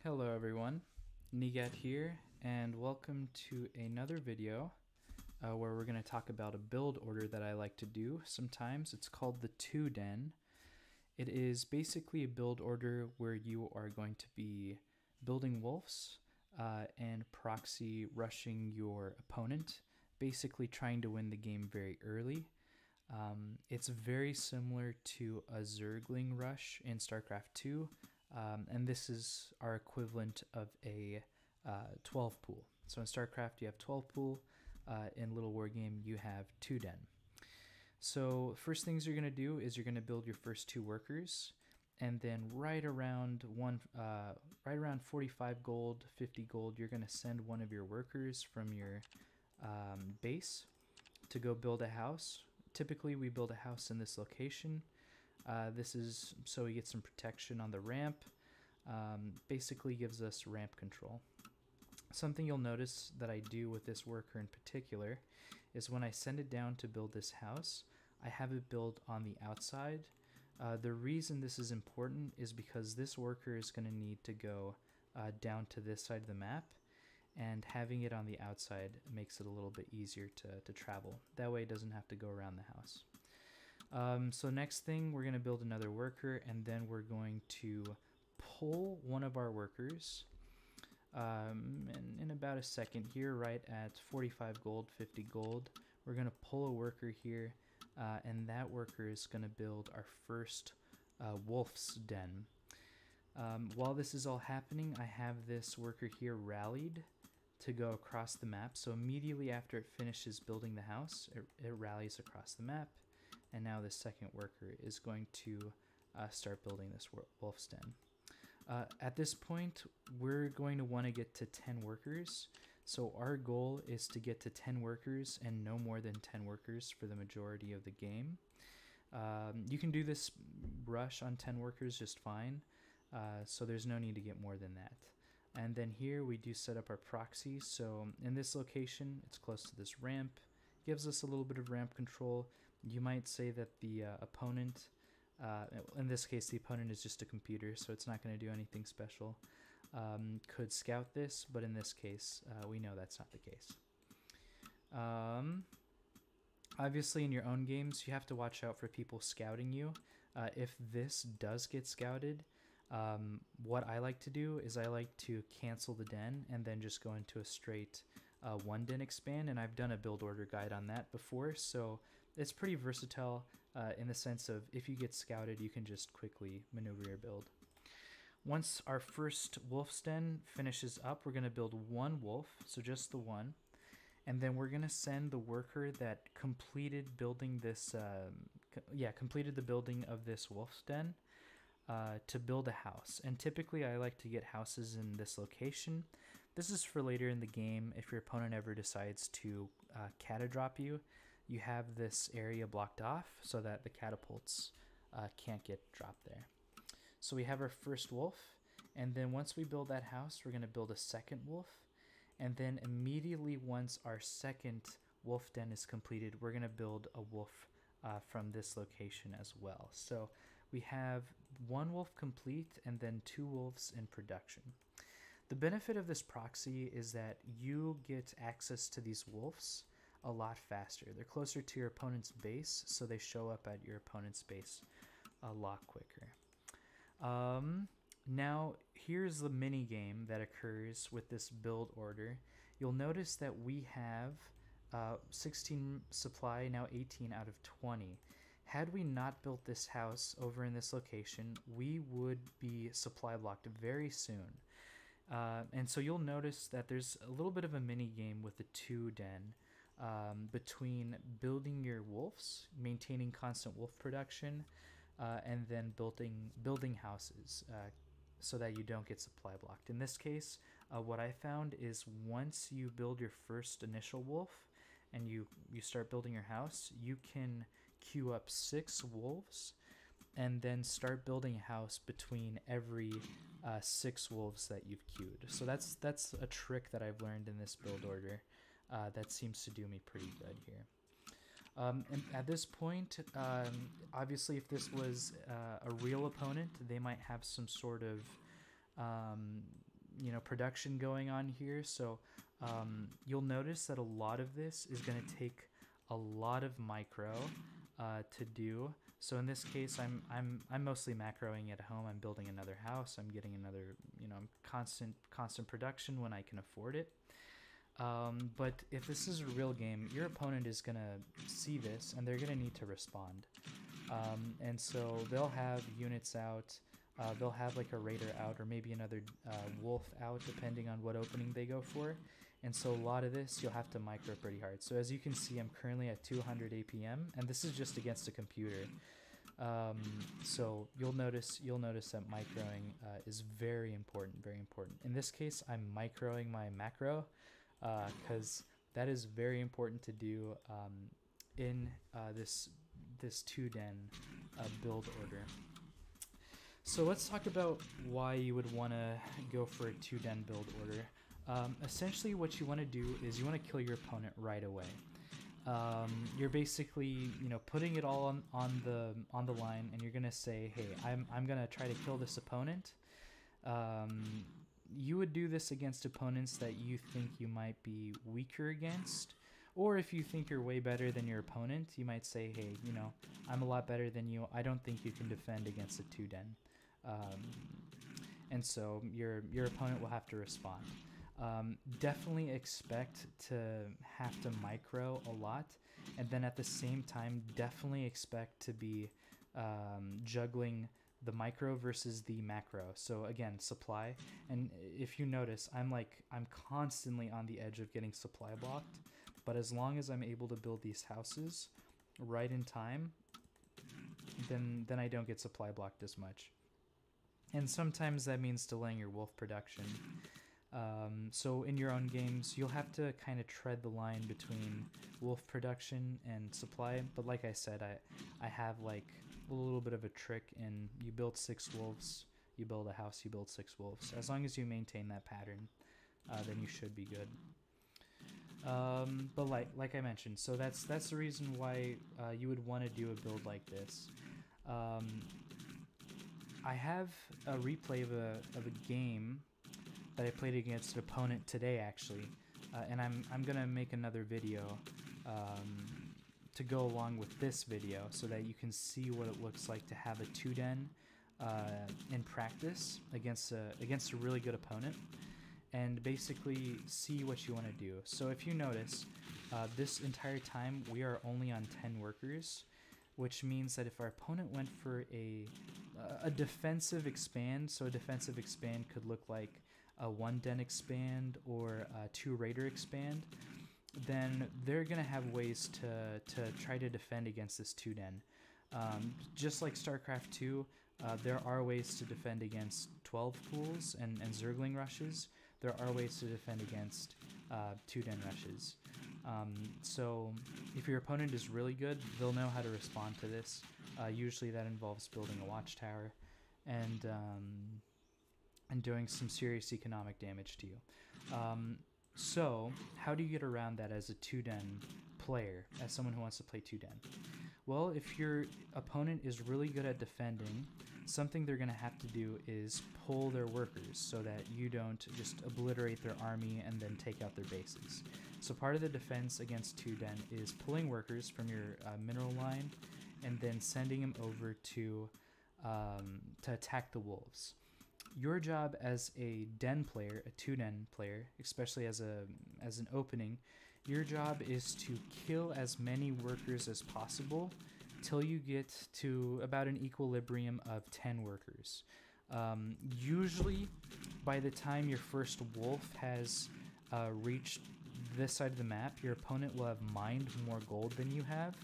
Hello everyone, Nigat here, and welcome to another video where we're going to talk about a build order that I like to do sometimes. It's called the 2 Den. It is basically a build order where you are going to be building wolves and proxy rushing your opponent, basically trying to win the game very early. It's very similar to a Zergling rush in StarCraft 2, and this is our equivalent of a 12 pool. So in StarCraft you have 12 pool, in Littlewargame you have 2 Den. So first things you're going to do is you're going to build your first 2 workers, and then right around 45 gold, 50 gold, you're going to send one of your workers from your base to go build a house. Typically we build a house in this location. This is so we get some protection on the ramp. Basically gives us ramp control. Something you'll notice that I do with this worker in particular is when I send it down to build this house, I have it built on the outside. The reason this is important is because this worker is going to need to go down to this side of the map, and having it on the outside makes it a little bit easier to travel. That way it doesn't have to go around the house. So next thing, we're going to build another worker, and then we're going to pull one of our workers in about a second here, right at 45 gold, 50 gold. We're going to pull a worker here, and that worker is going to build our first wolf's den. While this is all happening, I have this worker here rallied to go across the map. So immediately after it finishes building the house, it rallies across the map, and now the second worker is going to start building this wolf's den. At this point, we're going to want to get to 10 workers. So our goal is to get to 10 workers and no more than 10 workers for the majority of the game. You can do this rush on 10 workers just fine, so there's no need to get more than that. And then here we do set up our proxy. So in this location, it's close to this ramp, gives us a little bit of ramp control. You might say that the opponent, in this case the opponent is just a computer, so it's not going to do anything special, could scout this, but in this case we know that's not the case. Obviously in your own games you have to watch out for people scouting you. If this does get scouted, what I like to do is I like to cancel the den and then just go into a straight 1 den expand, and I've done a build order guide on that before, so it's pretty versatile in the sense of if you get scouted you can just quickly maneuver your build. Once our first wolf's den finishes up, we're going to build 1 wolf, so just the 1, and then we're going to send the worker that completed building this completed the building of this wolf's den to build a house. And typically I like to get houses in this location. This is for later in the game. If your opponent ever decides to catadrop you, you have this area blocked off so that the catapults can't get dropped there. So we have our first wolf, and then once we build that house, we're going to build a second wolf, and then immediately once our second wolf den is completed, we're going to build a wolf from this location as well. So we have 1 wolf complete and then 2 wolves in production. The benefit of this proxy is that you get access to these wolves a lot faster. They're closer to your opponent's base, so they show up at your opponent's base a lot quicker. Now here's the mini game that occurs with this build order. You'll notice that we have 16 supply, now 18 out of 20. Had we not built this house over in this location, we would be supply blocked very soon. And so you'll notice that there's a little bit of a mini game with the 2 den between building your wolves, maintaining constant wolf production, and then building houses so that you don't get supply blocked. In this case, what I found is once you build your first initial wolf and you start building your house, you can queue up 6 wolves and then start building a house between every 6 wolves that you've queued. So that's a trick that I've learned in this build order that seems to do me pretty good here. And at this point, obviously if this was a real opponent, they might have some sort of production going on here. So you'll notice that a lot of this is going to take a lot of micro to do. So in this case, I'm mostly macroing at home. I'm building another house. I'm getting another, I'm constant production when I can afford it. But if this is a real game, your opponent is gonna see this and they're gonna need to respond. And so they'll have units out. They'll have like a raider out, or maybe another wolf out, depending on what opening they go for. And so a lot of this you'll have to micro pretty hard. So as you can see, I'm currently at 200 APM, and this is just against a computer. So you'll notice that microing is very important, very important. In this case, I'm microing my macro because that is very important to do in this 2-den build order. So let's talk about why you would want to go for a 2-den build order. Essentially what you want to do is you want to kill your opponent right away. You're basically, putting it all on the line, and you're gonna say, hey, I'm gonna try to kill this opponent. You would do this against opponents that you think you might be weaker against, or if you think you're way better than your opponent, you might say, hey, I'm a lot better than you. I don't think you can defend against a 2-den. And so your opponent will have to respond. Definitely expect to have to micro a lot, and then at the same time definitely expect to be juggling the micro versus the macro. So again, supply, and if you notice, I'm constantly on the edge of getting supply blocked, but as long as I'm able to build these houses right in time, then I don't get supply blocked as much. And sometimes that means delaying your wolf production. So in your own games, you'll have to kind of tread the line between wolf production and supply. But like I said, I have like a little bit of a trick in you build 6 wolves, you build a house, you build 6 wolves. As long as you maintain that pattern, then you should be good. But like I mentioned, so that's the reason why you would want to do a build like this. I have a replay of a game that I played against an opponent today, actually, and I'm gonna make another video to go along with this video so that you can see what it looks like to have a 2-den in practice against a really good opponent, and basically see what you want to do. So if you notice, this entire time we are only on 10 workers, which means that if our opponent went for a defensive expand, so a defensive expand could look like a 1-den expand or a 2 raider expand, then they're gonna have ways to try to defend against this 2-den. Just like StarCraft 2, there are ways to defend against 12 pools and Zergling rushes. There are ways to defend against 2-den rushes. So if your opponent is really good, they'll know how to respond to this. Usually that involves building a watchtower and doing some serious economic damage to you. So how do you get around that as a 2-den player, as someone who wants to play 2-den? Well, if your opponent is really good at defending, something they're going to have to do is pull their workers so that you don't just obliterate their army and then take out their bases. So part of the defense against 2-den is pulling workers from your mineral line and then sending them over to attack the wolves. Your job as a den player, a 2-den player, especially as an opening, your job is to kill as many workers as possible till you get to about an equilibrium of 10 workers. Usually, by the time your first wolf has reached this side of the map, your opponent will have mined more gold than you have,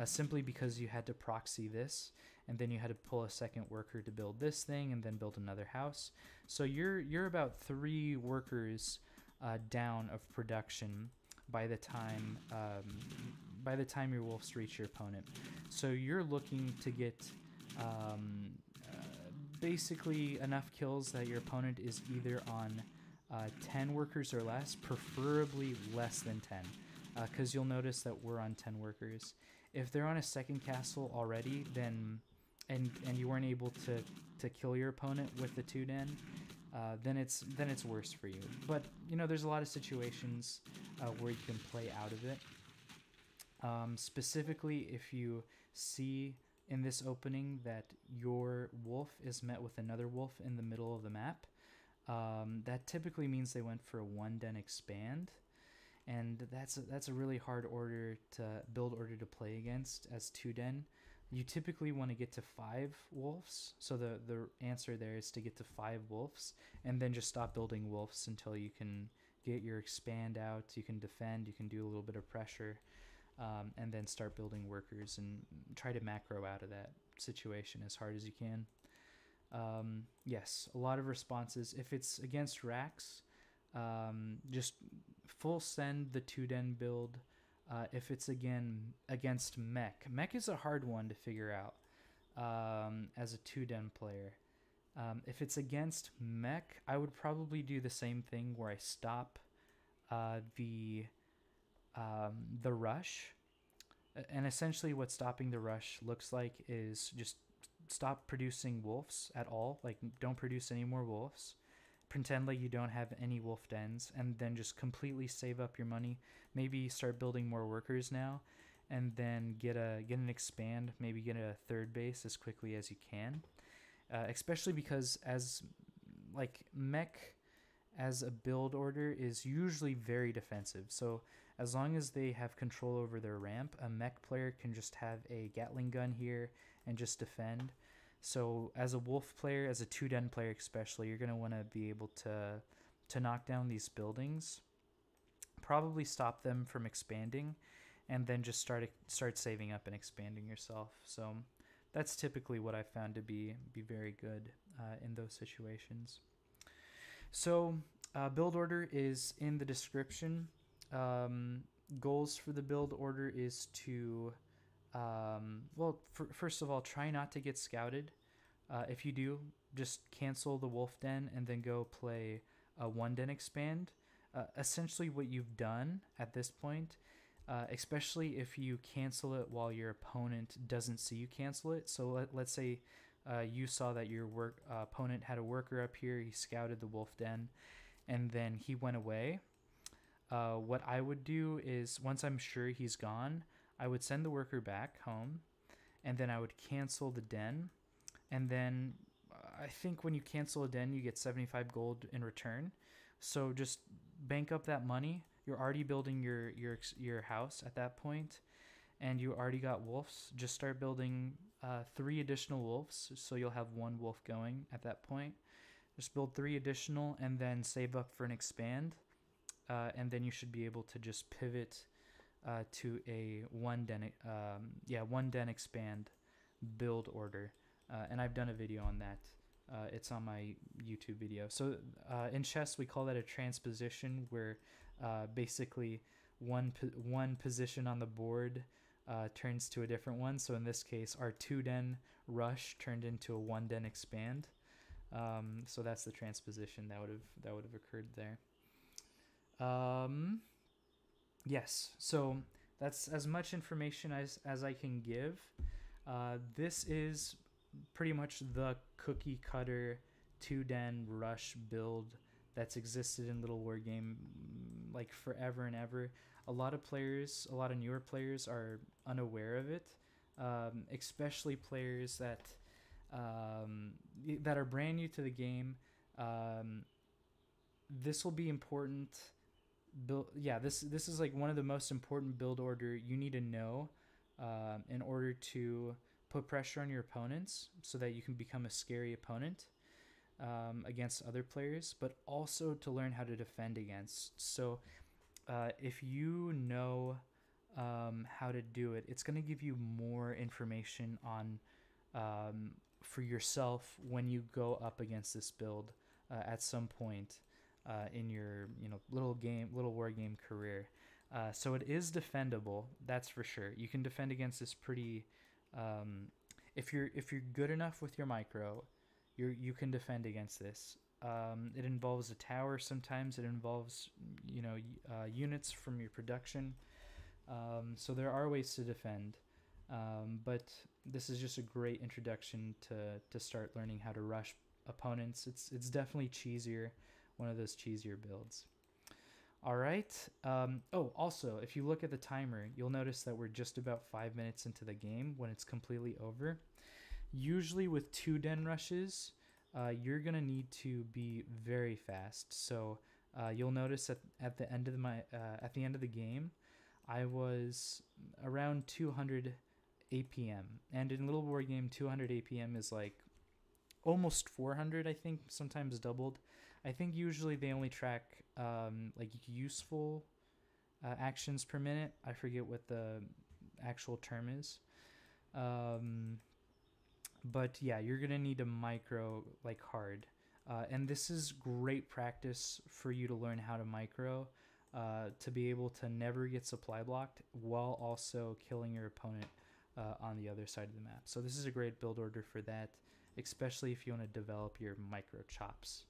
simply because you had to proxy this, and then you had to pull a second worker to build this thing, and then build another house. So you're about 3 workers down of production by the time your wolves reach your opponent. So you're looking to get basically enough kills that your opponent is either on 10 workers or less, preferably less than 10, because you'll notice that we're on 10 workers. If they're on a second castle already, then and you weren't able to kill your opponent with the 2-den, then it's worse for you. But you know, there's a lot of situations where you can play out of it. Specifically, if you see in this opening that your wolf is met with another wolf in the middle of the map, that typically means they went for a 1-den expand, and that's a really hard build order to play against as 2-den. You typically want to get to 5 wolves, so the answer there is to get to 5 wolves, and then just stop building wolves until you can get your expand out, you can defend, you can do a little bit of pressure, and then start building workers and try to macro out of that situation as hard as you can. Yes, a lot of responses. If it's against racks, just full send the 2-den build. If it's against mech is a hard one to figure out as a 2-den player. If it's against mech, I would probably do the same thing where I stop the rush. And essentially what stopping the rush looks like is just stop producing wolves at all. Like, don't produce any more wolves. Pretend like you don't have any wolf dens, and then just completely save up your money. Maybe start building more workers now, and then get an expand. Maybe get a 3rd base as quickly as you can. Especially because mech as a build order is usually very defensive. So as long as they have control over their ramp, a mech player can just have a Gatling gun here and just defend. So as a wolf player, as a 2-den player especially, you're going to want to be able to knock down these buildings, probably stop them from expanding, and then just start saving up and expanding yourself. So that's typically what I found to be very good in those situations. So build order is in the description. Goals for the build order is to first of all, try not to get scouted. If you do, just cancel the wolf den and then go play a 1-den expand. Essentially what you've done at this point, especially if you cancel it while your opponent doesn't see you cancel it. So let's say you saw that your opponent had a worker up here, he scouted the wolf den, and then he went away. What I would do is, once I'm sure he's gone, I would send the worker back home, and then I would cancel the den. And then I think when you cancel a den, you get 75 gold in return. So just bank up that money. You're already building your house at that point, and you already got wolves. Just start building 3 additional wolves, so you'll have 1 wolf going at that point. Just build 3 additional, and then save up for an expand. And then you should be able to just pivot to a 1-den expand build order. And I've done a video on that. It's on my YouTube video. So in chess, we call that a transposition, where basically one position on the board turns to a different one. So in this case, our 2-den rush turned into a 1-den expand. So that's the transposition that would have occurred there. Yes, so that's as much information as I can give. This is pretty much the cookie cutter 2-den rush build that's existed in Littlewargame like forever and ever. A lot of newer players are unaware of it, especially players that are brand new to the game. This will be important. This is like one of the most important build order you need to know in order to put pressure on your opponents, so that you can become a scary opponent against other players, but also to learn how to defend against. So if you know how to do it, it's going to give you more information on for yourself when you go up against this build at some point in your Littlewargame career. So it is defendable, that's for sure. You can defend against this pretty. If you're good enough with your micro, you can defend against this. It involves a tower sometimes. It involves units from your production. So there are ways to defend, but this is just a great introduction to start learning how to rush opponents. It's definitely cheesier, one of those cheesier builds. All right. Oh, also, if you look at the timer, you'll notice that we're just about 5 minutes into the game when it's completely over. Usually with 2 den rushes, you're gonna need to be very fast. So you'll notice at the end of at the end of the game, I was around 200 APM, and in Littlewargame, 200 APM is like almost 400. I think sometimes doubled. I think usually they only track like useful actions per minute. I forget what the actual term is. But yeah, you're gonna need to micro like hard, and this is great practice for you to learn how to micro, to be able to never get supply blocked while also killing your opponent on the other side of the map. So this is a great build order for that, especially if you want to develop your micro chops.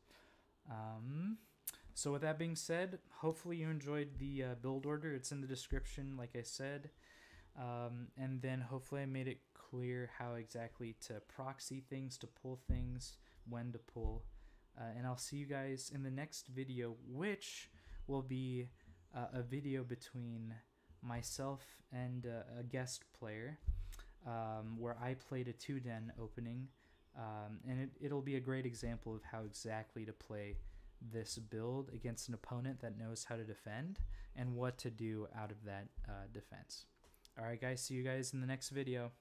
So with that being said, hopefully you enjoyed the build order. It's in the description, like I said. And then hopefully I made it clear how exactly to proxy things, to pull things, when to pull. And I'll see you guys in the next video, which will be a video between myself and a guest player, where I played a 2-den opening. And it'll be a great example of how exactly to play this build against an opponent that knows how to defend and what to do out of that defense. Alright guys, see you guys in the next video.